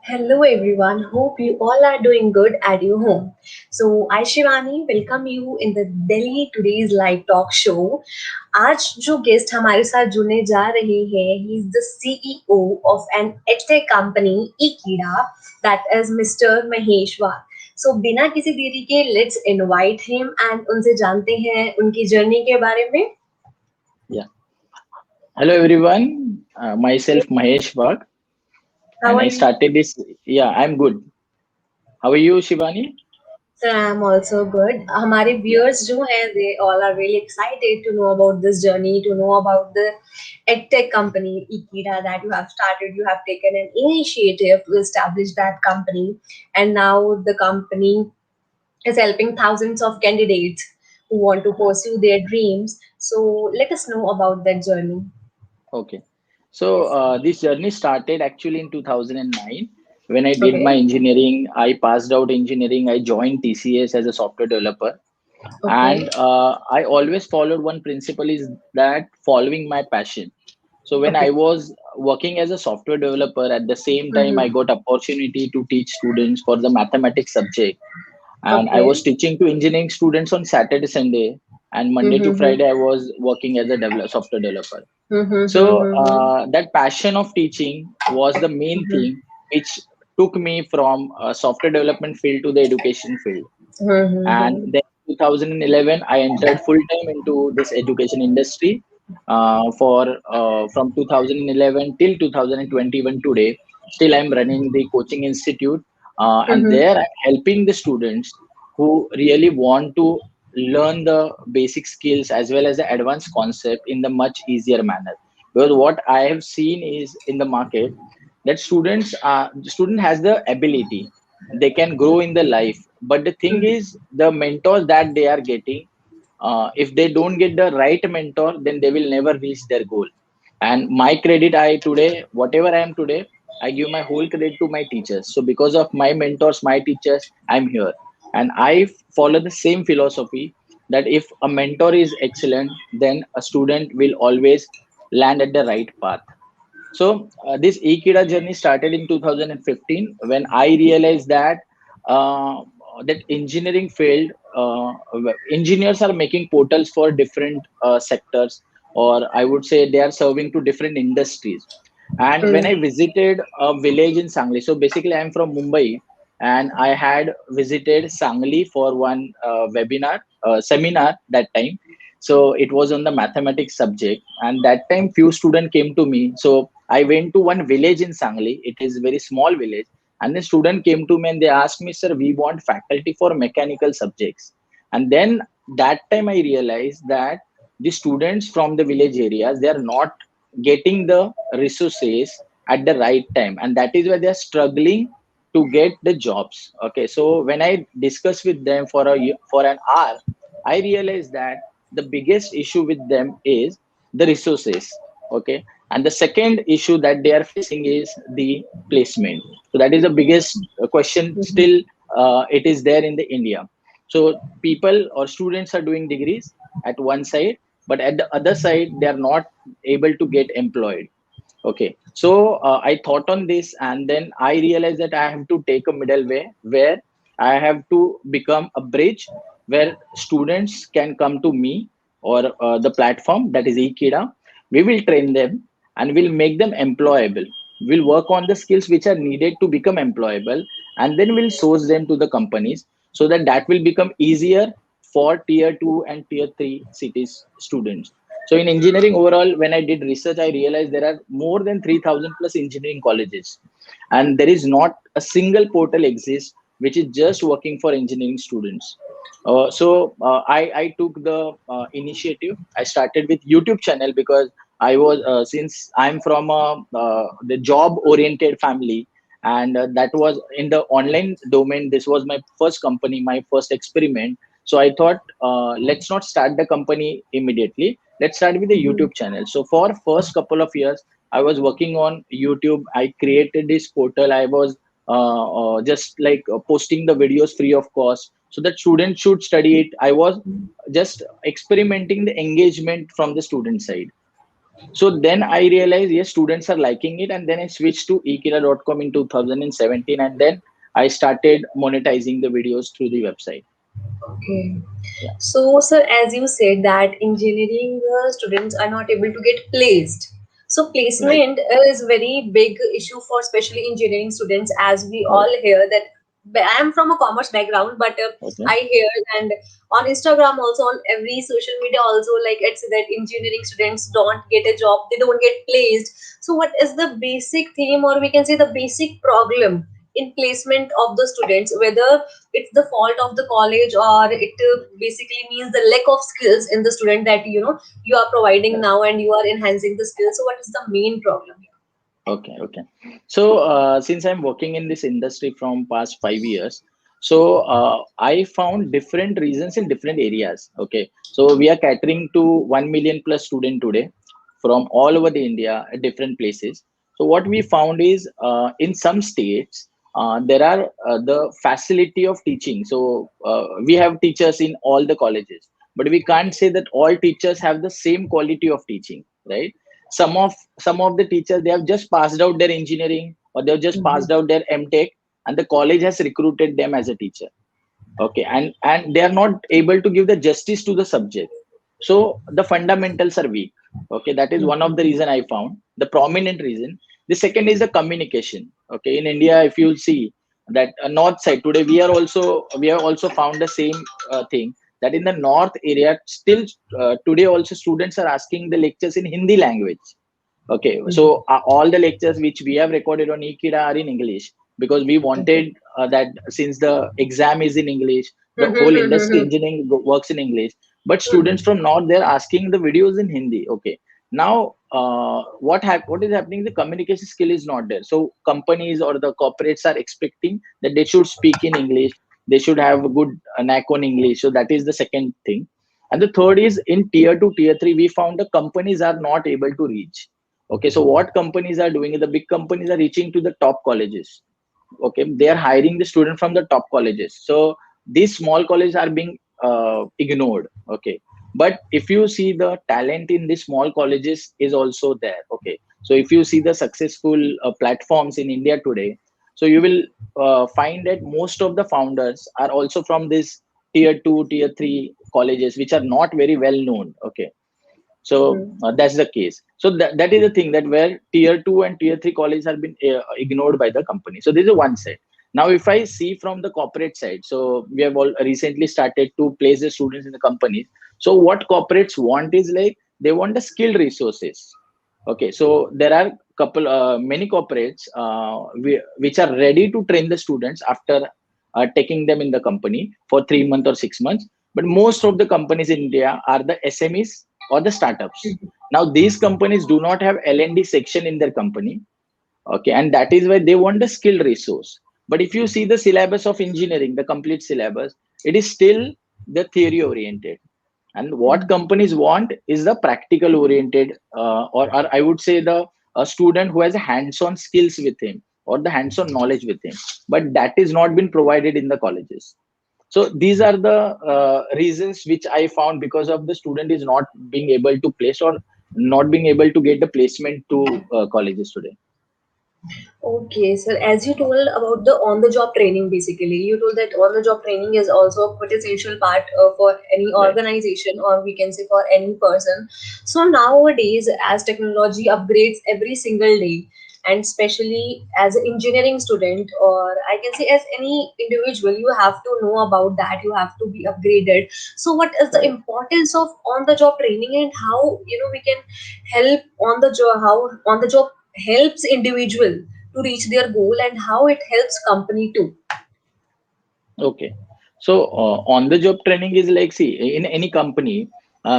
Hello everyone, hope you all are doing good at your home. So I Shivani welcome you in the Delhi Today's live talk show. आज जो guest हमारे साथ जुड़ने जा रहे हैं, he is the CEO of an EdTech company Ekeeda, that is Mr. Mahesh Wagh. So बिना किसी देरी के let's invite him and उनसे जानते हैं उनकी जर्नी के बारे में. Yeah. Hello everyone. Myself Mahesh Wagh, How and are I you? started this. Yeah, I'm good. How are you, Shivani? So I'm also good. हमारे Yeah. viewers जो हैं they all are really excited to know about this journey, to know about the EdTech company Ekeeda that you have started. You have taken an initiative to establish that company, and now the company is helping thousands of candidates who want to pursue their dreams. So let us know about that journey. Okay. So Yes. this journey started actually in 2009 when I did my Okay. engineering. I passed out engineering. I joined TCS as a software developer, Okay. and I always followed one principle is that following my passion. So when I Okay. was working as a software developer, at the same time I Mm-hmm. got opportunity to teach students for the mathematics subject, and I was Okay. teaching to engineering students on Saturday, Sunday, and Monday to Mm-hmm. Friday I was working as a software developer. Mm-hmm. So Mm-hmm. that passion of teaching was the main thing which took me from software development field to the education field. And Mm-hmm. then 2011, I entered full time into this education industry. For From 2011 till 2021 today, still I'm running the coaching institute, and Mm-hmm. there I'm helping the students who really want to learn the basic skills as well as the advanced concept in the much easier manner. Because what I have seen is in the market that student has the ability, they can grow in the life, but the thing is the mentors that they are getting, if they don't get the right mentor, then they will never reach their goal. And my credit, I today whatever I am today, I give my whole credit to my teachers. So because of my mentors, my teachers, I'm here. And I follow the same philosophy that if a mentor is excellent, then a student will always land at the right path. So this Ekeeda journey started in 2015 when I realized that that engineering field, engineers are making portals for different sectors, or I would say they are serving to different industries. And when I Mm-hmm. visited a village in Sangli, so basically I'm from Mumbai, and I had visited Sangli for one seminar that time. So it was on the mathematics subject, and that time few students came to me. So I went to one village in Sangli. It is a very small village, and the student came to me and they asked me, "Sir, we want faculty for mechanical subjects." And then that time I realized that the students from the village areas, they are not getting the resources at the right time, and that is why they are struggling to get the jobs. Okay, so when I discussed with them for an hour, I realized that the biggest issue with them is the resources. Okay, and the second issue that they are facing is the placement. So that is the biggest question still. It is there in the India. So people or students are doing degrees at one side, but at the other side they are not able to get employed. Okay, so I thought on this, and then I realized that I have to take a middle way where I have to become a bridge where students can come to me, or the platform that is Ekeeda. We will train them and we'll make them employable. We'll work on the skills which are needed to become employable, and then we'll source them to the companies so that that will become easier for tier 2 and tier 3 cities students. So in engineering overall, when I did research, I realized there are more than 3,000 plus engineering colleges, and there is not a single portal exists which is just working for engineering students. I took the initiative. I started with YouTube channel because I was since I'm from the job oriented family, and that was in the online domain. This was my first company, my first experiment. So I thought, let's not start the company immediately. Let's start with the Mm-hmm. YouTube channel. So for first couple of years, I was working on YouTube. I created this portal. I was just like posting the videos free of cost so that students should study it. I was just experimenting the engagement from the student side. So then I realized, yes, students are liking it. And then I switched to ekeeda.com in 2017. And then I started monetizing the videos through the website. Okay. Yeah. So, sir, as you said that engineering students are not able to get placed. So, Right. placement is very big issue for especially engineering students, as we Right. all hear that. I am from a commerce background, but Okay. I hear and on Instagram also on every social media also like it's that engineering students don't get a job, they don't get placed. So, what is the basic theme, or we can say the basic problem in placement of the students? Whether it's the fault of the college, or it basically means the lack of skills in the student that you are providing Right. now and you are enhancing the skills. So what is the main problem here? Okay, okay. So since I'm working in this industry from past 5 years, so I found different reasons in different areas. Okay, so we are catering to 1 million plus student today from all over the India at different places. So what we found is in some states there are the facility of teaching. So we have teachers in all the colleges, but we can't say that all teachers have the same quality of teaching, right? Some of the teachers, they have just passed out their engineering, or they've just Mhm. passed out their MTech, and the college has recruited them as a teacher. Okay, and they are not able to give the justice to the subject. So the fundamentals are weak. Okay, that is one of the Mhm. reason I found, the prominent reason. The second is the communication. Okay, in India, if you see that north side today, we have also found the same thing, that in the north area still today also students are asking the lectures in Hindi language. Okay, Mhm. so all the lectures which we have recorded on Ekeeda are in English, because we Okay. wanted that since the exam is in English, the Mhm, whole mhm, industry mhm, engineering works in English. But students mhm, from North, they're asking the videos in Hindi. Okay, now what is happening? The communication skill is not there. So companies or the corporates are expecting that they should speak in English. They should have a good knack on English. So that is the second thing. And the third is in tier two, tier three, we found the companies are not able to reach. Okay, so what companies are doing? The big companies are reaching to the top colleges. Okay, they are hiring the student from the top colleges. So these small colleges are being ignored. Okay, but if you see the talent in these small colleges is also there. Okay, so if you see the successful platforms in India today, so you will find that most of the founders are also from this tier 2, tier 3 colleges, which are not very well known. Okay, so mhm. that's the case. So that is the thing, that where tier 2 and tier 3 colleges have been ignored by the company. So this is one side. Now if I see from the corporate side, so we have all recently started to place the students in the companies. So what corporates want is like, they want the skilled resources. Okay, so there are couple many corporates which are ready to train the students after taking them in the company for 3 months or 6 months. But most of the companies in India are the SMEs or the startups. Now these companies do not have L&D section in their company. Okay, and that is why they want a skilled resource. But if you see the syllabus of engineering, the complete syllabus, it is still the theory oriented. And what Mhm. companies want is the practical oriented, or I would say the a student who has a hands-on skills with him, or the hands-on knowledge with him. But that is not been provided in the colleges. So these are the reasons which I found, because of the student is not being able to place, or not being able to get the placement to colleges today. Okay, sir. As you told about the on-the-job training, basically, you told that on-the-job training is also a quite essential part for any Right. organization, or we can say for any person. So nowadays, as technology upgrades every single day, and especially as an engineering student, or I can say as any individual, you have to know about that. You have to be upgraded. So, what is the Right. importance of on-the-job training, and how we can help on the job? How on the job helps individual to reach their goal, and how it helps company too. Okay. So on the job training is like, see, in any company,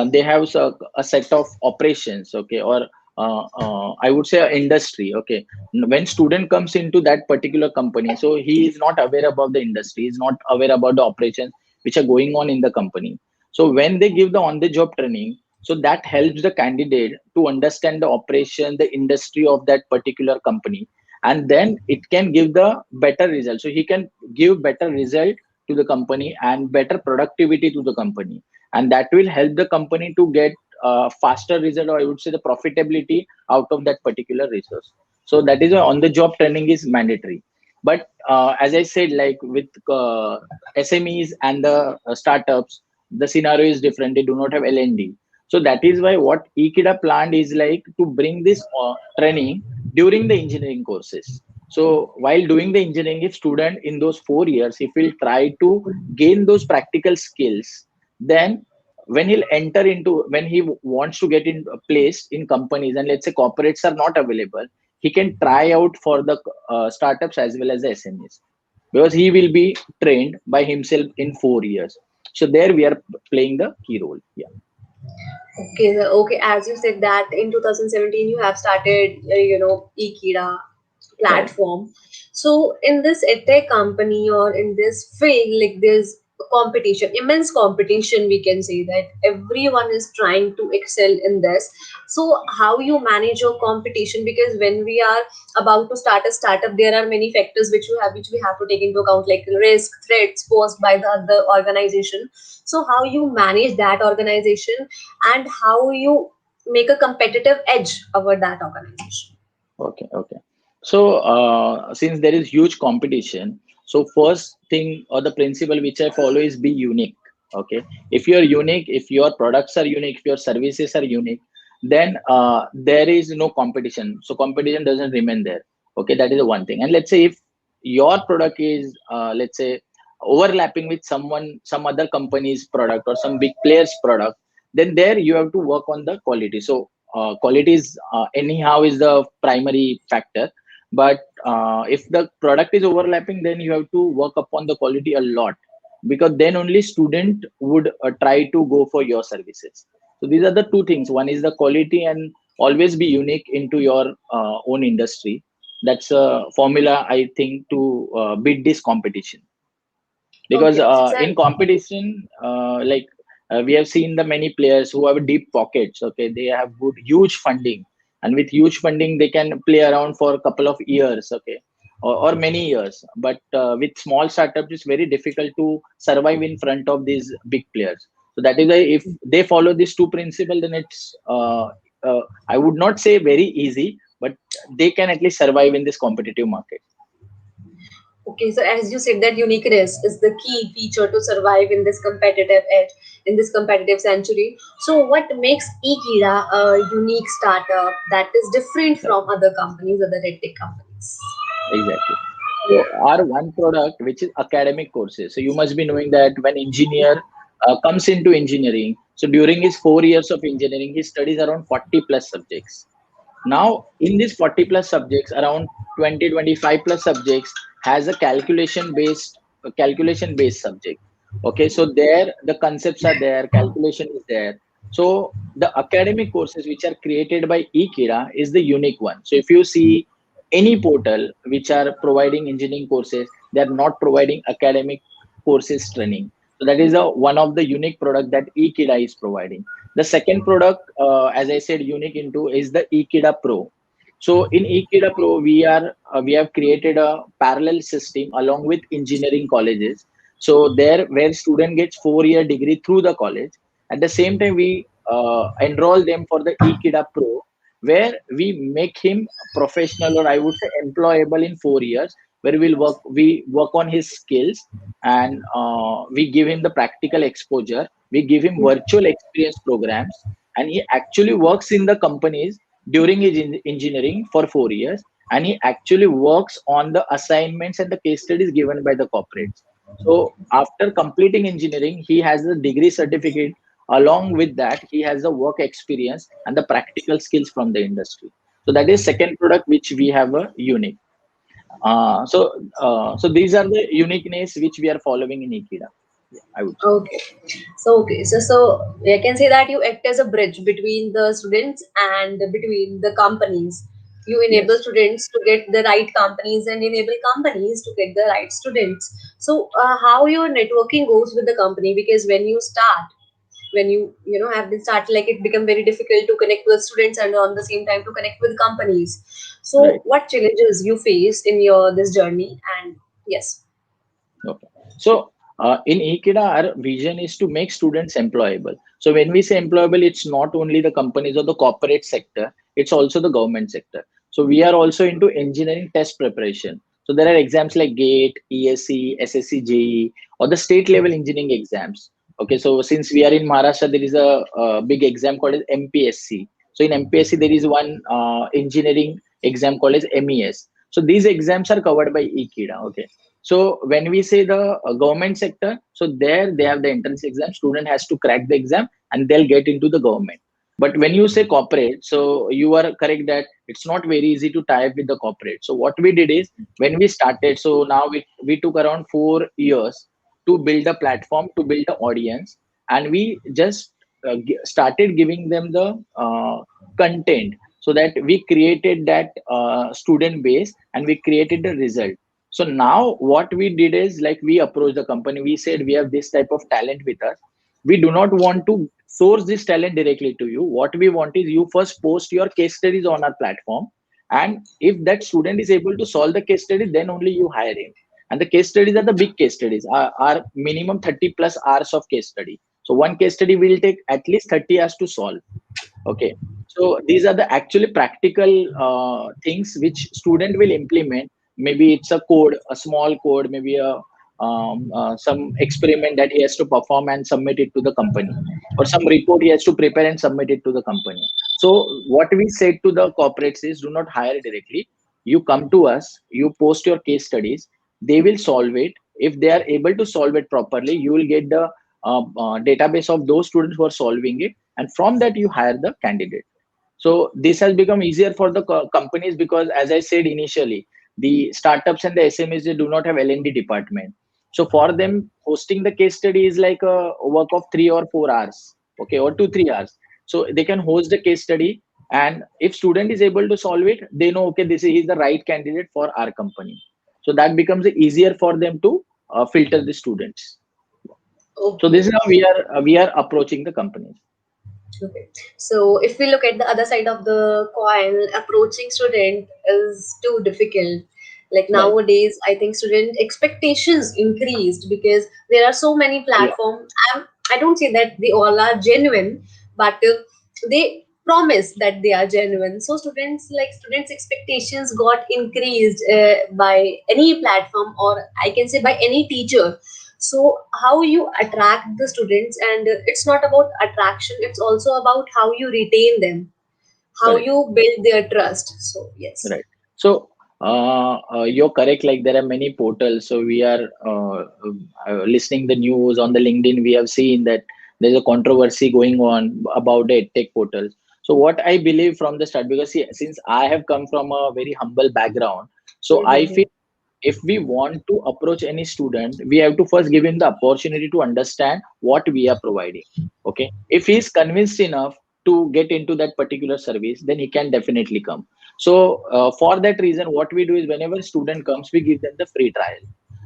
they have a set of operations, okay, or I would say a industry, okay. When student comes into that particular company, so he is not aware about the industry, he is not aware about the operations which are going on in the company. So when they give the on the job training, so that helps the candidate to understand the operation, the industry of that particular company, and then it can give the better result. So he can give better result to the company and better productivity to the company, and that will help the company to get faster result, or I would say the profitability out of that particular resource. So that is why on the job training is mandatory. But as I said, like with SMEs and the startups, the scenario is different. They do not have L&D. So that is why what Ekeeda planned is like to bring this training during the engineering courses. So while doing the engineering, if student in those 4 years, if he'll try to gain those practical skills, then when he wants to get in placed in companies, and let's say corporates are not available, he can try out for the startups as well as the SMEs, because he will be trained by himself in 4 years. So there we are playing the key role. Yeah. Okay, okay. As you said that in 2017 you have started, Ekeeda Correct. platform. So in this edtech company or in this field, like there's competition, immense competition. We can say that everyone is trying to excel in this. So how you manage your competition? Because when we are about to start a startup, there are many factors which we have to take into account, like risk, threats posed by the other organization. So how you manage that organization and how you make a competitive edge over that organization. Okay, okay. So, since there is huge competition, so first thing or the principle which I follow is be unique. Okay, if you are unique, if your products are unique, if your services are unique, then there is no competition. So competition doesn't remain there. Okay, that is the one thing. And let's say if your product is, let's say, overlapping with some other company's product or some big player's product, then there you have to work on the quality. So quality is anyhow is the primary factor, but if the product is overlapping, then you have to work upon the quality a lot, because then only student would try to go for your services. So these are the two things. One is the quality, and always be unique into your own industry. That's a formula, I think, to beat this competition. Because Okay, in and competition, we have seen the many players who have deep pockets. Okay, they have good huge funding, and with huge funding they can play around for a couple of years. Okay, or many years. But with small startups it's very difficult to survive in front of these big players. So that is why if they follow these two principles, then it's I would not say very easy, but they can at least survive in this competitive market. okay, so as you said that uniqueness is the key feature to survive in this competitive edge, in this competitive century. So what makes Ekeeda a unique startup that is different from other companies, other tech companies? Exactly. So our one product, which is academic courses. So you must be knowing that when engineer comes into engineering, so during his 4 years of engineering, he studies around 40 plus subjects. Now, in these 40 plus subjects, around 20, 25 plus subjects has a calculation based subject. Okay, so there the concepts are there, calculation is there. So the academic courses which are created by Ekeeda is the unique one. So if you see any portal which are providing engineering courses, they are not providing academic courses training. So that is one of the unique product that Ekeeda is providing. The second product, as I said, unique into is the Ekeeda Pro. So in Ekeeda Pro, we have created a parallel system along with engineering colleges. So there, where student gets 4 year degree through the college, at the same time we enroll them for the Ekeeda Pro, where we make him professional, or I would say employable in 4 years, where we work on his skills, and we give him the practical exposure. We give him virtual experience programs, and he actually works in the companies during his engineering for 4 years, and he actually works on the assignments and the case studies given by the corporates. So after completing engineering, he has a degree certificate. Along with that, he has the work experience and the practical skills from the industry. So that is second product which we have a unique. So these are the uniqueness which we are following in Ekeeda. Yeah, I would say. Okay. So I can say that you act as a bridge between the students and between the companies. You enable Yes. students to get the right companies and enable companies to get the right students. So how your networking goes with the company? Because when you start, when you have been started, like it become very difficult to connect with students and on the same time to connect with companies. So Right. what challenges you face in your this journey? And yes. Okay. So In Ekeeda, our vision is to make students employable. So when we say employable, it's not only the companies or the corporate sector, it's also the government sector. So we are also into engineering test preparation. So there are exams like GATE, ESC, SSC, JE, or the state level engineering exams. Okay, so since we are in Maharashtra, there is a big exam called as MPSC. So in MPSC, there is one engineering exam called as MES. So these exams are covered by Ekeeda. Okay, so when we say the government sector, so there they have the entrance exam. Student has to crack the exam and they'll get into the government. But when you say corporate, so you are correct that it's not very easy to tie up with the corporate. So what we did is when we started, so now we took around 4 years to build a platform, to build an audience, and we just started giving them the content so that we created that student base and we created the result. So now what we did is like we approached the company. We said we have this type of talent with us. We do not want to source this talent directly to you. What we want is you first post your case studies on our platform. And if that student is able to solve the case study, then only you hire him. And the case studies are the big case studies, are minimum 30 plus hours of case study. So one case study will take at least 30 hours to solve. Okay, so these are the actually practical things which student will implement. Maybe it's a code, a small code, maybe a some experiment that he has to perform and submit it to the company, or some report he has to prepare and submit it to the company. So what we said to the corporates is, do not hire directly. You come to us, you post your case studies, they will solve it. If they are able to solve it properly, you will get the database of those students who are solving it, and from that you hire the candidate. So this has become easier for the companies, because as I said initially, the startups and the SMEs, they do not have L&D department. So for them, hosting the case study is like a work of 3 or 4 hours, okay, or 2 3 hours. So they can host the case study, and if student is able to solve it, they know, okay, this is the right candidate for our company. So that becomes easier for them to filter the students. So this Okay. is how we are approaching the companies. Okay. So if we look at the other side of the coin, approaching student is too difficult. Like Right. nowadays, I think student expectations increased because there are so many Yeah. platforms. I don't say that they all are genuine, but they promise that they are genuine. So students expectations got increased by any platform, or I can say by any teacher. So how you attract the students, and it's not about attraction, it's also about how you retain them, how Correct. you build their trust. So yes. Right. So you're correct. Like there are many portals. So we are listening the news on the LinkedIn. We have seen that there's a controversy going on about the EdTech portals. So what I believe from the start, because see, since I have come from a very humble background, so I Mm-hmm. feel if we want to approach any student, we have to first give him the opportunity to understand what we are providing. Okay, if he is convinced enough to get into that particular service, then he can definitely come. So for that reason, what we do is whenever student comes, we give them the free trial.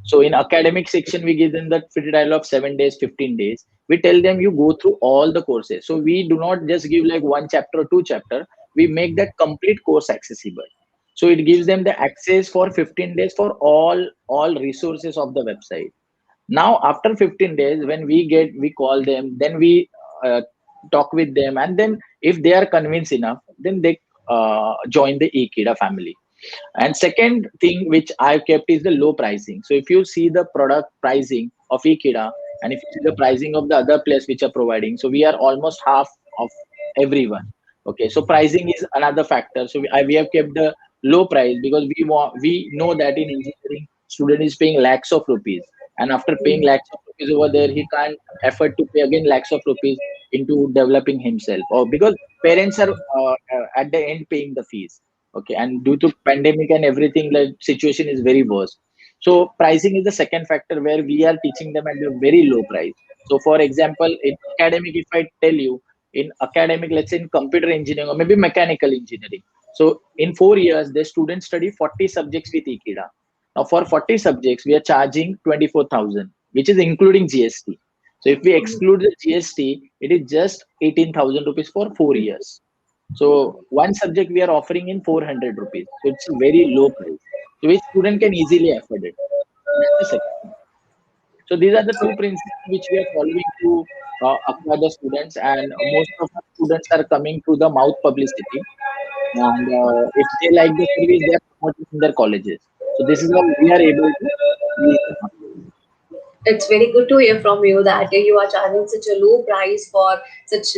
So in academic section, we give them the free trial of 7 days, 15 days. We tell them you go through all the courses. So we do not just give like one chapter or two chapter. We make that complete course accessible. So it gives them the access for 15 days for all resources of the website. Now after 15 days, when we call them, then we uh, talk with them, and then if they are convinced enough, then they join the Ekeeda family. And second thing which I've kept is the low pricing. So if you see the product pricing of Ekeeda, and if you see the pricing of the other players which are providing, so we are almost half of everyone. Okay, so pricing is another factor. So we have kept the low price because we know that in engineering, student is paying lakhs of rupees, and after paying lakhs of rupees over there, he can't afford to pay again lakhs of rupees into developing himself, or because parents are at the end paying the fees. Okay, and due to pandemic and everything, like situation is very worse. So pricing is the second factor where we are teaching them at a very low price. So for example, in academic, if I tell you, in academic, let's say in computer engineering or maybe mechanical engineering, so in 4 years the students study 40 subjects with Ekeeda. Now for 40 subjects we are charging 24,000, which is including GST. So if we exclude the GST, it is just 18,000 rupees for 4 years. So one subject we are offering in 400 rupees. So it's a very low price. So which student can easily afford it. That's the second thing. So these are the two principles which we are following to acquire the students, and most of the students are coming to the mouth publicity. And if they like the service, they are promoting in their colleges. So this is how we are able to reach the market. It's very good to hear from you that you are charging such a low price for such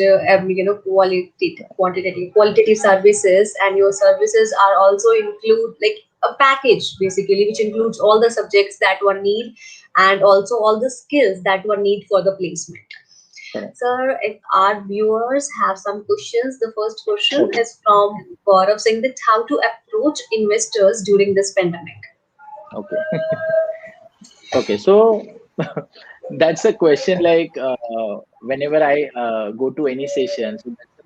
qualitative services, and your services are also include like a package basically, which includes all the subjects that one need and also all the skills that one need for the placement. Correct. Sir, if our viewers have some questions, the first question Okay. is from Gaurav saying that how to approach investors during this pandemic. Okay. Okay. So that's a question like whenever I go to any session, so that's the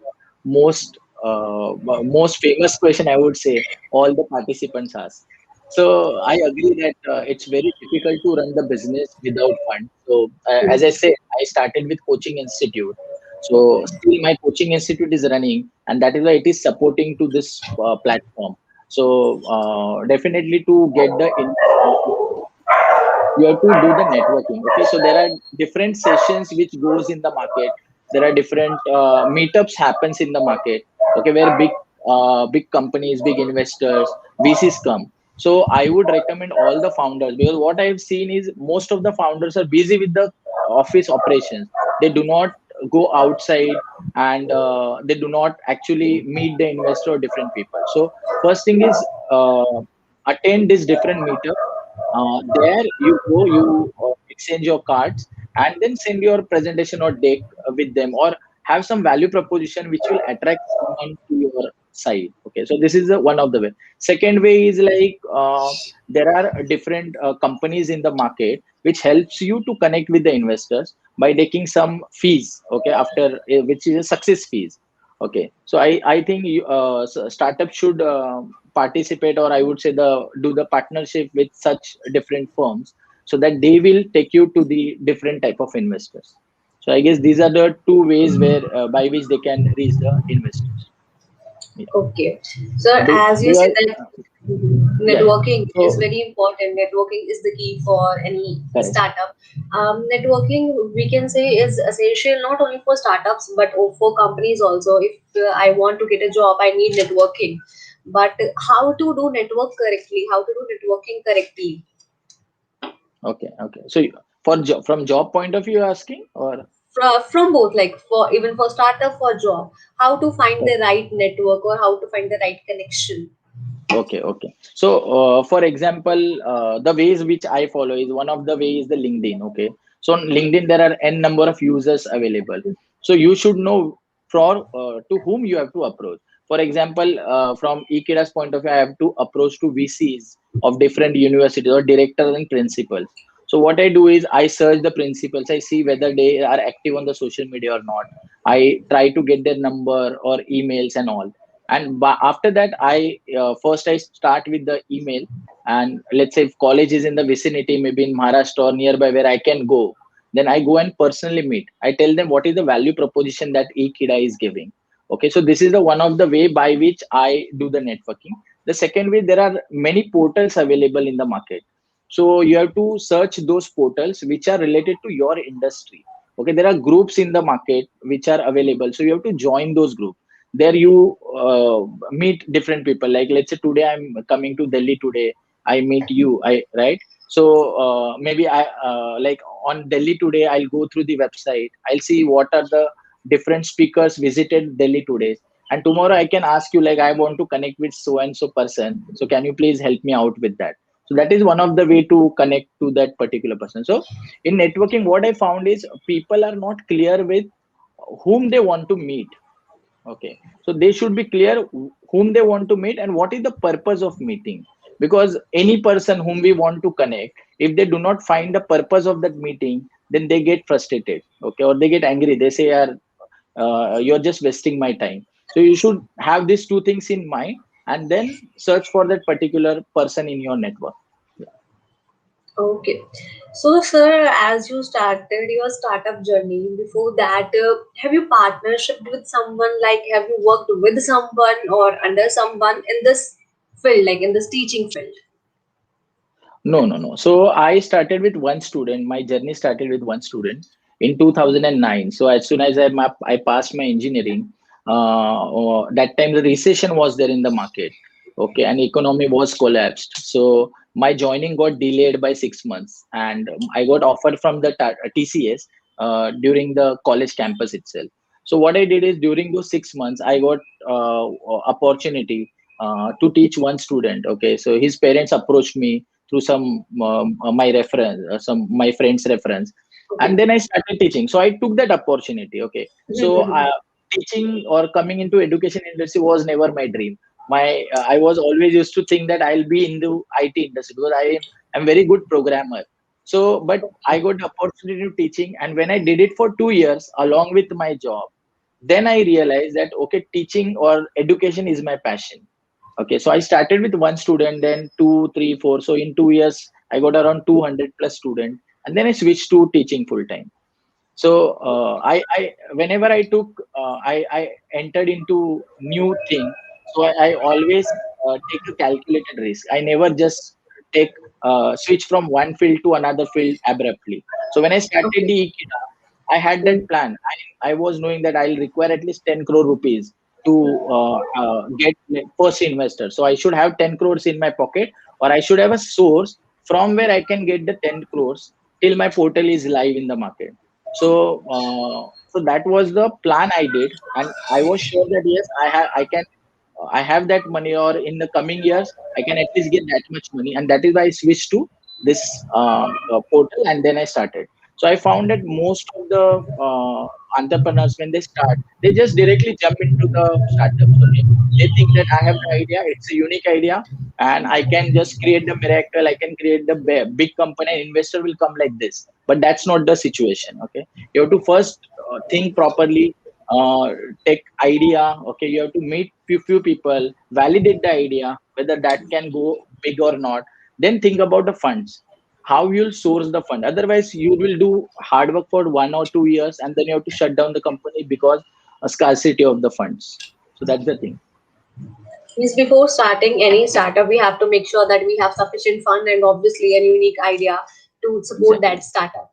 most famous question I would say all the participants ask. So I agree that it's very difficult to run the business without fund. So as I said, I started with coaching institute. So still my coaching institute is running, and that is why it is supporting to this platform. So definitely to get the you have to do the networking. Okay, so there are different sessions which goes in the market. There are different meetups happens in the market. Okay, where big companies, big investors, VCs come. So I would recommend all the founders, because what I've seen is most of the founders are busy with the office operations. They do not go outside, and they do not actually meet the investor or different people. So first thing is attend this different meetup. There you go, you exchange your cards, and then send your presentation or deck with them, or have some value proposition which will attract someone to your side. Okay, so this is one of the way. Second way is like there are different companies in the market which helps you to connect with the investors by taking some fees. Okay, after which is a success fees. Okay, so I think startup should participate, or I would say the do the partnership with such different firms, so that they will take you to the different type of investors. So I guess these are the two ways where by which they can reach the investors. Yeah. Okay. Sir, do, as do you you said all, that yeah, yeah. networking is So very important. Networking is the key for any correct. startup. Networking, we can say, is essential not only for startups but for companies also. If I want to get a job, I need networking. But how to do network correctly? How to do networking correctly? Okay, okay. So for from job point of view, you're asking, or From both, like for even for startup, for job, how to find the right network or how to find the right connection. okay, okay. So, for example, the ways which I follow is one of the way is the LinkedIn. Okay. So on LinkedIn, there are n number of users available. So you should know for to whom you have to approach. For example, from Ekeda's point of view, I have to approach to VCs of different universities or directors and principals. So what I do is I search the principals. I see whether they are active on the social media or not. I try to get their number or emails and all, and after that I first I start with the email. And let's say if college is in the vicinity, maybe in Maharashtra or nearby where I can go, then I go and personally meet. I tell them what is the value proposition that Ekida is giving. Okay, so this is the one of the way by which I do the networking. The second way, there are many portals available in the market. So you have to search those portals which are related to your industry. Okay, there are groups in the market which are available, so you have to join those groups. There you meet different people. Like let's say today I'm coming to Delhi today, I meet you, I right. So maybe I like on Delhi today, I'll go through the website, I'll see what are the different speakers visited Delhi today, and tomorrow I can ask you like I want to connect with so and so person, so can you please help me out with that. So that is one of the way to connect to that particular person. So in networking, what I found is people are not clear with whom they want to meet. Okay, so they should be clear whom they want to meet and what is the purpose of meeting. Because any person whom we want to connect, if they do not find the purpose of that meeting, then they get frustrated. Okay, or they get angry. They say, you're just wasting my time." So you should have these two things in mind, and then search for that particular person in your network. Yeah. Okay. So, sir, as you started your startup journey, before that, have you partnership with someone? Like, have you worked with someone or under someone in this field, like in this teaching field? No, no, no. So I started with one student. My journey started with one student in 2009. So as soon as I passed my engineering, that time the recession was there in the market. Okay, and economy was collapsed. So my joining got delayed by 6 months, and I got offered from the TCS during the college campus itself. So what I did is during those 6 months, I got opportunity to teach one student. Okay, so his parents approached me through some my reference, some my friend's reference, and Okay. then I started teaching. So I took that opportunity. Okay, so teaching or coming into education industry was never my dream. I was always used to think that I'll be in the IT industry because am very good programmer. So, but I got the opportunity to teaching, and when I did it for 2 years along with my job, then I realized that okay, teaching or education is my passion. Okay, so I started with one student, then two, three, four. So in 2 years, I got around 200 plus students, and then I switched to teaching full time. So I whenever I took I entered into new thing. So I always take a calculated risk. I never just take switch from one field to another field abruptly. So when I started Okay. the Ekeeda, I had that plan. I was knowing that I'll require at least 10 crore rupees to get like, first investor. So I should have 10 crores in my pocket, or I should have a source from where I can get the 10 crores till my portal is live in the market. So that was the plan I did, and I was sure that yes, I have that money, or in the coming years, I can at least get that much money, and that is why I switched to this portal, and then I started. So I found that most of the entrepreneurs, when they start, they just directly jump into the startups. Okay, they think that I have the idea, it's a unique idea, and I can just create the miracle. I can create the big company, and investor will come like this. But that's not the situation. Okay, you have to first think properly, uh, take idea. Okay, you have to meet few people, validate the idea whether that can go big or not, then think about the funds, how you'll source the fund. Otherwise you will do hard work for 1 or 2 years, and then you have to shut down the company because a scarcity of the funds. So that's the thing. Means before starting any startup, we have to make sure that we have sufficient fund and obviously a unique idea to support that Exactly. startup.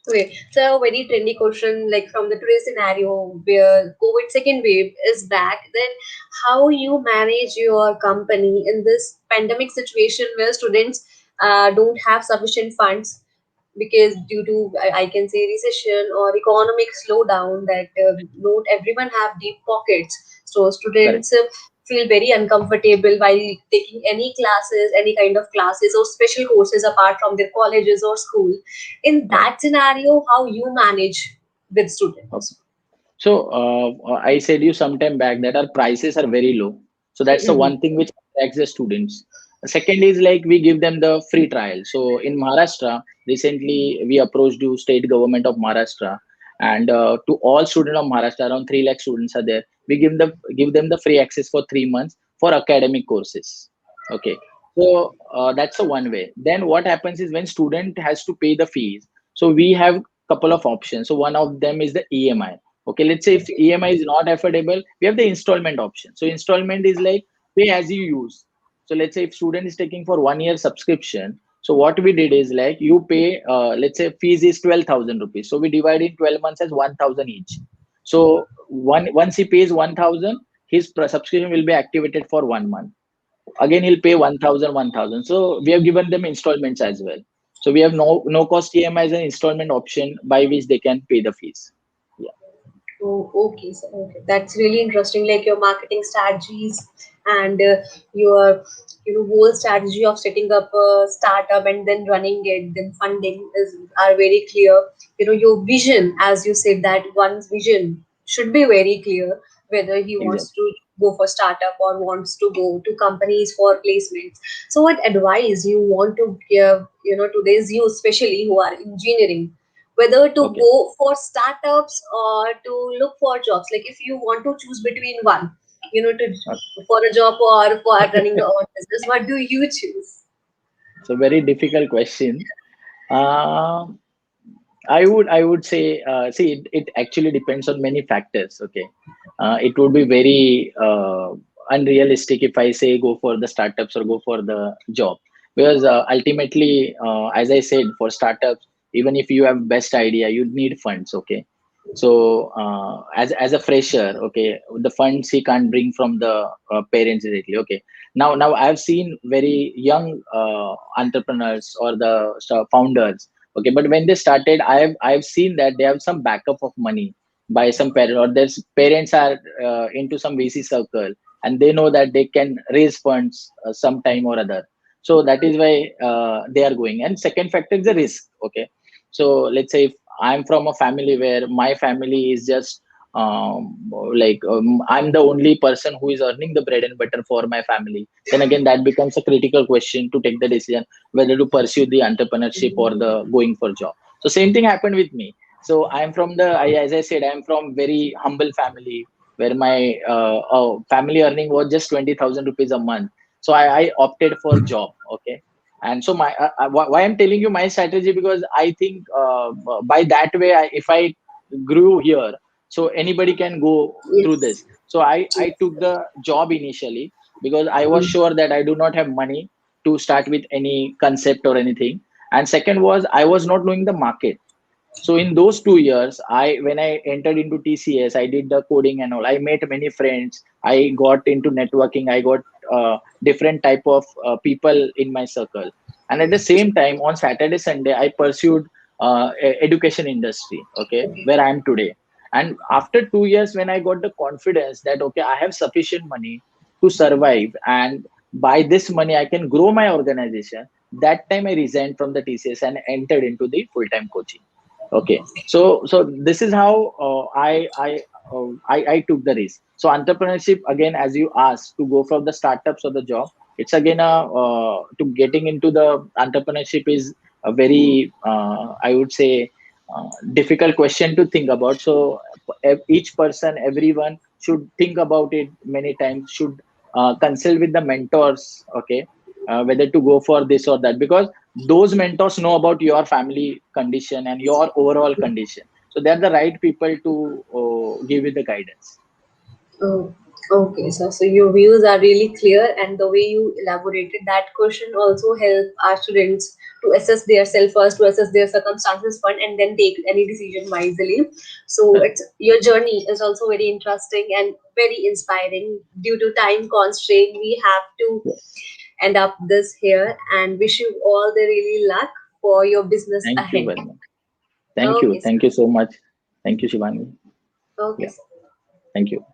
Okay, so a very trendy question, like from the today's scenario where COVID second wave is back, then how you manage your company in this pandemic situation where students don't have sufficient funds because due to I can say recession or economic slowdown that not everyone have deep pockets, so Correct. students feel very uncomfortable while taking any classes, any kind of classes or special courses apart from their colleges or school. In Correct. that scenario, how you manage with Okay. students? So I said you sometime back that our prices are very low. So that's the one thing which attracts the students. The second is like we give them the free trial. So in Maharashtra, recently we approached the state government of Maharashtra, and to all students of Maharashtra, around 3 lakh students are there. We give them the free access for 3 months for academic courses. Okay, so that's the one way. Then what happens is when student has to pay the fees, so we have couple of options. So one of them is the EMI. Okay, let's say if EMI is not affordable, we have the installment option. So installment is like pay as you use. So let's say if student is taking for 1 year subscription, so what we did is like you pay, let's say fees is 12,000 rupees. So we divide in 12 months as 1,000 each. So once he pays 1,000, his subscription will be activated for 1 month. Again, he'll pay 1,000, 1,000. So we have given them installments as well. So we have no cost EMI as an installment option by which they can pay the fees. Yeah, Oh, okay, sir. Okay, that's really interesting. Like your marketing strategies and your whole strategy of setting up a startup and then running it, then funding is are very clear. Your vision, as you said, that one's vision should be very clear whether he wants exactly. to go for startup or wants to go to companies for placements. So, what advice you want to give, today's youth, especially who are engineering, whether to Okay. go for startups or to look for jobs, like if you want to choose between one, to Okay. for a job or for running your own business, what do you choose? It's a very difficult question. Uh, I would say, see, it actually depends on many factors. Okay, it would be very unrealistic if I say go for the startups or go for the job. because ultimately, as I said, for startups, even if you have best idea, you need funds. Okay, so as a fresher, okay, the funds he can't bring from the parents directly. Okay, now I've seen very young entrepreneurs or the founders. Okay, but when they started, I've seen that they have some backup of money by some parent, or their parents are into some VC circle, and they know that they can raise funds sometime or other. So that is why they are going. And second factor is the risk. Okay, so let's say if I'm from a family where my family is just I'm the only person who is earning the bread and butter for my family, then again that becomes a critical question to take the decision whether to pursue the entrepreneurship or the going for job. So same thing happened with me. So I'm from as I said, I'm from very humble family where my family earning was just 20,000 rupees a month. So I opted for job. Okay, and so my why I'm telling you my strategy, because I think by that way, if I grew here, so anybody can go through Yes. this. So I took the job initially because I was sure that I do not have money to start with any concept or anything. And second was I was not knowing the market. So in those 2 years, when I entered into TCS, I did the coding and all. I met many friends. I got into networking. I got different type of people in my circle. And at the same time, on Saturday, Sunday, I pursued education industry. Okay, where I am today. And after 2 years, when I got the confidence that okay, I have sufficient money to survive, and by this money I can grow my organization. That time I resigned from the TCS and entered into the full time coaching. Okay, so this is how I took the risk. So entrepreneurship, again, as you asked, to go from the startups or the job, it's again a to getting into the entrepreneurship is a very I would say difficult question to think about. So each person, everyone should think about it many times, should consult with the mentors. Okay, whether to go for this or that, because those mentors know about your family condition and your overall condition, so they're the right people to give you the guidance. Oh, okay, so your views are really clear, and the way you elaborated that question also help our students to assess their self first, to assess their circumstances first, and then take any decision wisely. So it's your journey is also very interesting and very inspiring. Due to time constraint, we have to Yeah. end up this here, and wish you all the really luck for your business Thank you ahead. very much. Thank you, Okay, sir. thank you so much. Thank you, Shivani. Okay, Yeah, sir. thank you.